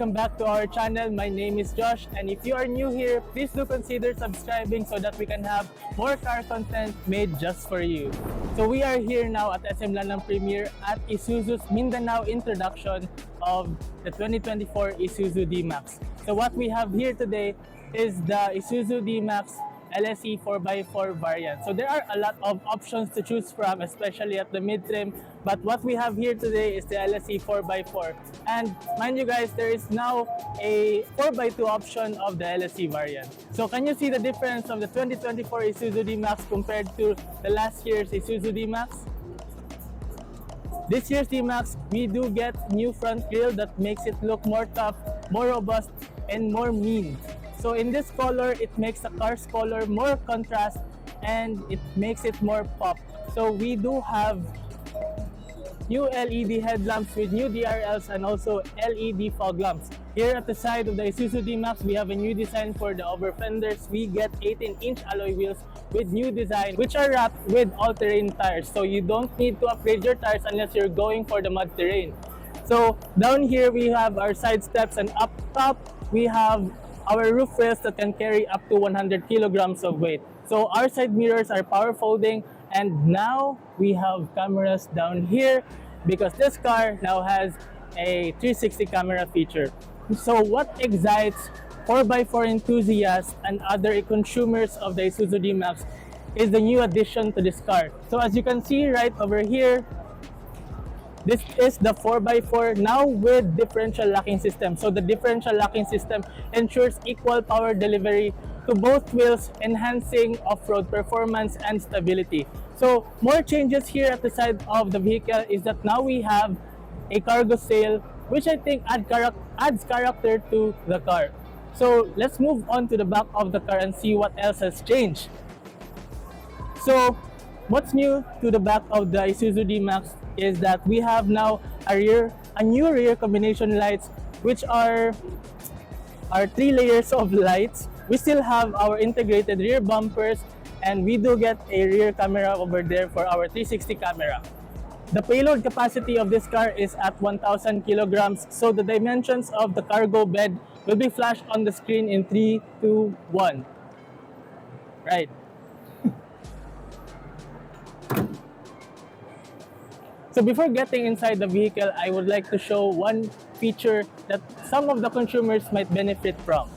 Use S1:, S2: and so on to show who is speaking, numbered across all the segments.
S1: welcome back to our channel. My name is Josh, and if you are new here, please do consider subscribing so that we can have more car content made just for you. So we are here now at SM Lanang Premier at Isuzu's Mindanao Introduction of the 2024 Isuzu DMax. So what we have here today is the Isuzu DMax LSE 4x4 variant. So there are a lot of options to choose from, especially at the mid-trim. But what we have here today is the LSE 4x4. And mind you guys, there is now a 4x2 option of the LSE variant. So can you see the difference of the 2024 Isuzu D-Max compared to the last year's Isuzu D-Max? This year's D-Max, we do get new front grille that makes it look more tough, more robust, and more mean. So in this color, it makes the car's color more contrast and it makes it more pop. So we do have new LED headlamps with new DRLs and also LED fog lamps. Here at the side of the Isuzu D-Max, we have a new design for the over fenders. We get 18-inch alloy wheels with new design, which are wrapped with all-terrain tires. So you don't need to upgrade your tires unless you're going for the mud terrain. So down here, we have our side steps, and up top, we have our roof rails that can carry up to 100 kilograms of weight. So our side mirrors are power folding, and now we have cameras down here because this car now has a 360 camera feature. So what excites 4x4 enthusiasts and other consumers of the Isuzu D-Max is the new addition to this car. So as you can see right over here, this is the 4x4 now with differential locking system. So the differential locking system ensures equal power delivery to both wheels, enhancing off-road performance and stability. So more changes here at the side of the vehicle is that now we have a cargo sail, which I think adds character to the car. So let's move on to the back of the car and see what else has changed. So what's new to the back of the Isuzu D-Max is that we have now a new rear combination lights, which are 3 layers of lights. We still have our integrated rear bumpers, and we do get a rear camera over there for our 360 camera. The payload capacity of this car is at 1,000 kilograms, so the dimensions of the cargo bed will be flashed on the screen in 3, 2, 1. Right. So before getting inside the vehicle, I would like to show one feature that some of the consumers might benefit from.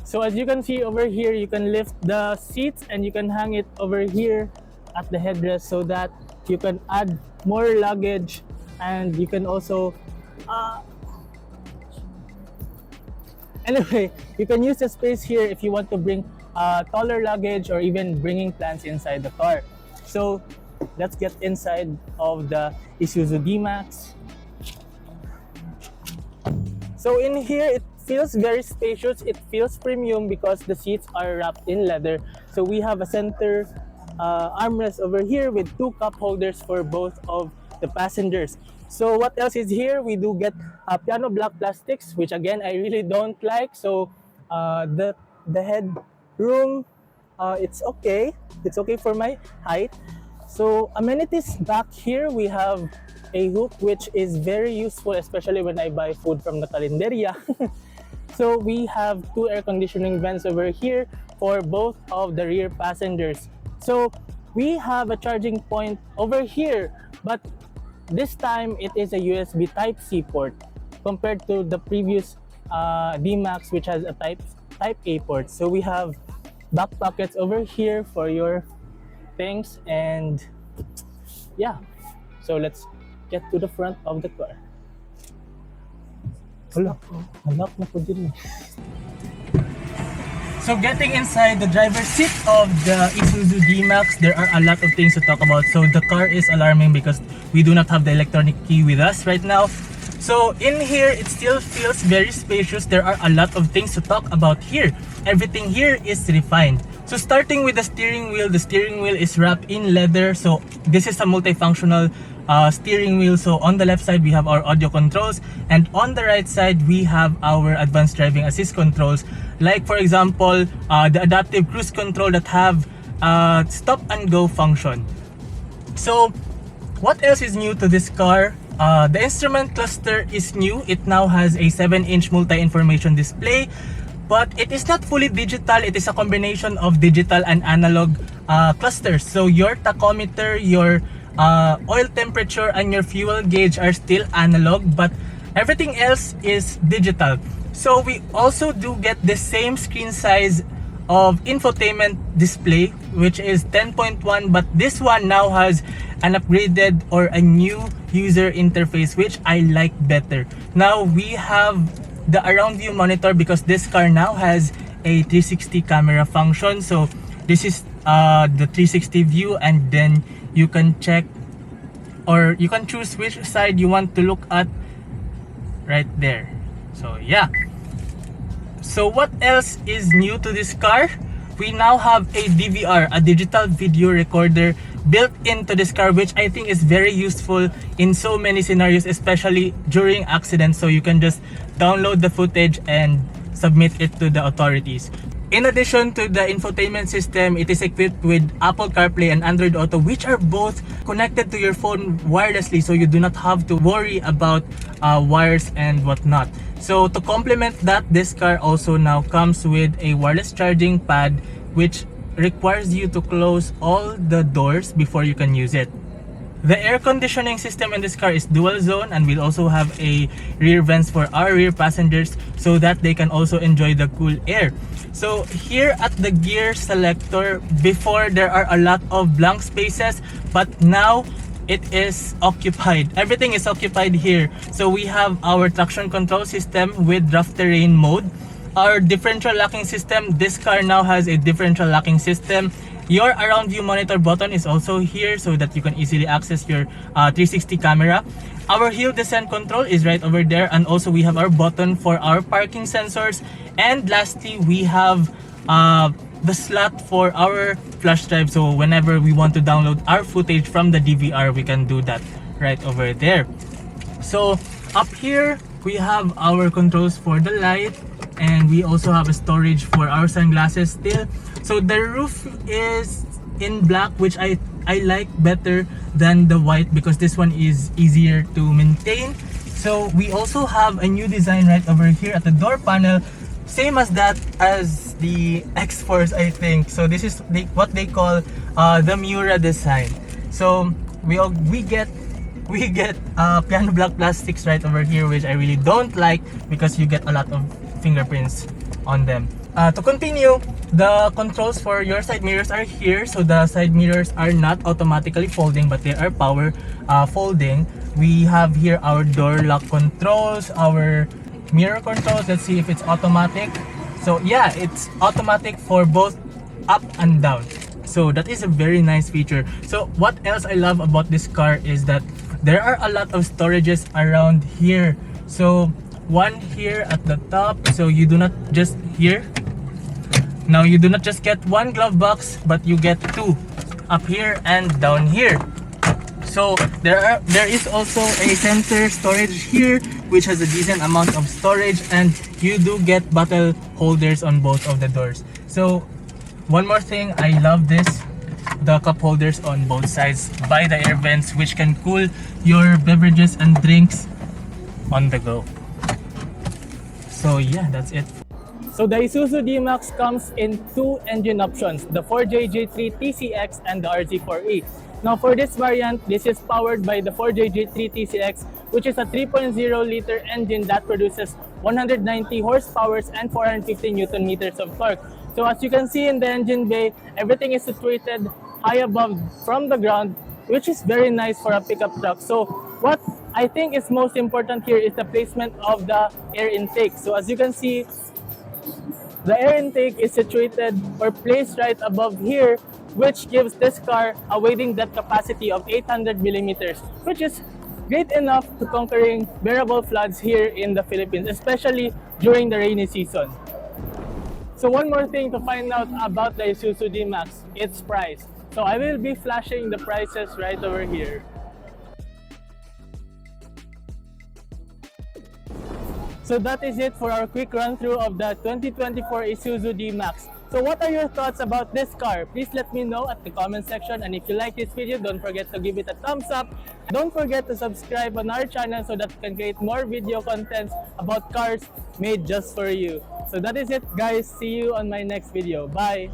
S1: So as you can see over here, you can lift the seats and you can hang it over here at the headrest so that you can add more luggage, and you can also anyway, you can use the space here if you want to bring taller luggage or even bringing plants inside the car. So let's get inside of the Isuzu D-Max. So in here, it feels very spacious. It feels premium because the seats are wrapped in leather. So we have a center armrest over here with 2 cup holders for both of the passengers. So what else is here? We do get piano black plastics, which again I really don't like. So the head room, it's okay. It's okay for my height. So amenities back here, we have a hook, which is very useful, especially when I buy food from the calendaria. So we have 2 air conditioning vents over here for both of the rear passengers. So we have a charging point over here, but this time it is a USB Type-C port compared to the previous D-Max, which has a Type A port. So we have back pockets over here for your things, and yeah, so let's get to the front of the car. Malak na po din. So getting inside the driver's seat of the Isuzu D-Max, there are a lot of things to talk about. So the car is alarming because we do not have the electronic key with us right now. So in here, it still feels very spacious. There are a lot of things to talk about here. Everything here is refined. So starting with the steering wheel is wrapped in leather. So this is a multifunctional steering wheel. So on the left side, we have our audio controls, and on the right side, we have our advanced driving assist controls. Like for example, the adaptive cruise control that have stop and go function. So what else is new to this car? The instrument cluster is new. It now has a 7-inch multi-information display, but it is not fully digital. It is a combination of digital and analog clusters. So your tachometer, your oil temperature, and your fuel gauge are still analog, but everything else is digital. So we also do get the same screen size of infotainment display, which is 10.1, but this one now has an upgraded or a new user interface, which I like better. Now we have the around view monitor because this car now has a 360 camera function. So this is the 360 view, and then you can check, or you can choose which side you want to look at right there. So yeah. So what else is new to this car? We now have a DVR, a digital video recorder, built into this car, which I think is very useful in so many scenarios, especially during accidents. So you can just download the footage and submit it to the authorities. In addition to the infotainment system, it is equipped with Apple CarPlay and Android Auto, which are both connected to your phone wirelessly, so you do not have to worry about wires and whatnot. So to complement that, this car also now comes with a wireless charging pad, which requires you to close all the doors before you can use it. The air conditioning system in this car is dual zone, and we'll also have a rear vents for our rear passengers so that they can also enjoy the cool air. So here at the gear selector, before there are a lot of blank spaces, but now it is occupied. Everything is occupied here. So we have our traction control system with rough terrain mode. Our differential locking system, this car now has a differential locking system. Your around view monitor button is also here so that you can easily access your 360 camera. Our hill descent control is right over there, and also we have our button for our parking sensors. And lastly, we have the slot for our flash drive, so whenever we want to download our footage from the DVR, we can do that right over there. So up here we have our controls for the light, and we also have a storage for our sunglasses still. So the roof is in black, which I like better than the white because this one is easier to maintain. So we also have a new design right over here at the door panel, same as that as the X-Force, I think. So this is what they call the Miura design. So we get piano black plastics right over here, which I really don't like because you get a lot of fingerprints on them. To continue, the controls for your side mirrors are here. So the side mirrors are not automatically folding, but they are power folding. We have here our door lock controls, our mirror controls. Let's see if it's automatic. So yeah, it's automatic for both up and down. So that is a very nice feature. So what else I love about this car is that there are a lot of storages around here. So one here at the top, so you do not just here. Now you do not just get one glove box, but you get two up here and down here. So there is also a center storage here, which has a decent amount of storage, and you do get bottle holders on both of the doors. So one more thing, I love this, the cup holders on both sides by the air vents, which can cool your beverages and drinks on the go. So yeah, that's it. So the Isuzu DMax comes in two engine options, the 4JG3 TCX and the RZ4E. Now for this variant, this is powered by the 4JG3 TCX, which is a 3.0 liter engine that produces 190 horsepower and 450 Newton meters of torque. So as you can see in the engine bay, everything is situated high above from the ground, which is very nice for a pickup truck. So what I think is most important here is the placement of the air intake. So as you can see, the air intake is situated or placed right above here, which gives this car a wading depth capacity of 800 millimeters, which is great enough to conquering bearable floods here in the Philippines, especially during the rainy season. So one more thing to find out about the Isuzu DMax, its price. So I will be flashing the prices right over here. So that is it for our quick run through of the 2024 Isuzu DMax. So what are your thoughts about this car? Please let me know at the comment section, and if you like this video, don't forget to give it a thumbs up. Don't forget to subscribe on our channel so that we can create more video contents about cars made just for you. So that is it, guys. See you on my next video. Bye!